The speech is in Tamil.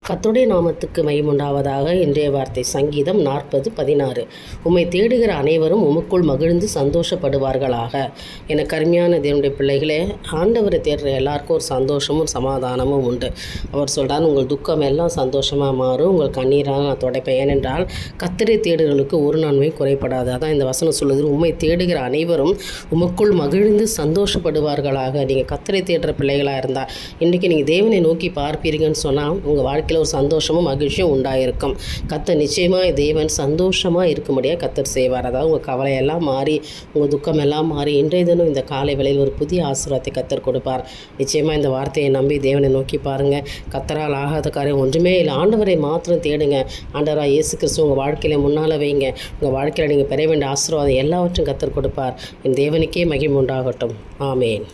கர்த்தருடைய நாமத்துக்கு மகிமையுண்டாவதாக. இன்றைய வார்த்தை சங்கீதம் 40:16. உம்மை தேடுகிற அனைவரும் உமக்குள் மகிழ்ந்து சந்தோஷப்படுவார்களாக. என கருமையான தேவனுடைய பிள்ளைகளே, ஆண்டவரை தேடுற எல்லாருக்கும் ஒரு சந்தோஷமும் சமாதானமும் உண்டு. அவர் சொல்கிறார், உங்கள் துக்கம் எல்லாம் சந்தோஷமாக மாறும், உங்கள் கண்ணீரால் நான் துடைப்பேன். ஏனென்றால் கர்த்தரை தேடுகளுக்கு ஒரு நன்மையும் குறைப்படாது. அதான் இந்த வசனம் சொல்லுது, உம்மை தேடுகிற அனைவரும் உமக்குள் மகிழ்ந்து சந்தோஷப்படுவார்களாக. நீங்கள் கர்த்தரை தேடுற பிள்ளைகளாக இருந்தால் இன்றைக்கி நீங்கள் தேவனை நோக்கி பார்ப்பீர்கள்னு சொன்னால் உங்கள் வாழ்க்கையில் ஒரு சந்தோஷமும் மகிழ்ச்சியும் உண்டாயிருக்கும். கர்த்தர் நிச்சயமாக தேவன் சந்தோஷமாக இருக்கும்படியாக கர்த்தர் செய்வார். அதாவது உங்கள் கவலையெல்லாம் மாறி, உங்கள் துக்கம் எல்லாம் மாறி, இன்றைய தினம் இந்த காலை வேளையில் ஒரு புதிய ஆசீர்வாதத்தை கர்த்தர் கொடுப்பார். நிச்சயமாக இந்த வார்த்தையை நம்பி தேவனை நோக்கி பாருங்கள். கர்த்தரால் ஆகாத காரியம் ஒன்றுமே இல்லை. ஆண்டவரை மாத்திரம் தேடுங்க. ஆண்டவராக இயேசு கிறிஸ்து உங்கள் வாழ்க்கையில் முன்னால் வைங்க. உங்கள் வாழ்க்கையில் நீங்கள் பெற வேண்டிய ஆசீர்வாதம் எல்லாவற்றும் கர்த்தர் கொடுப்பார். என் தேவனுக்கே மகிமை உண்டாகட்டும். ஆமேன்.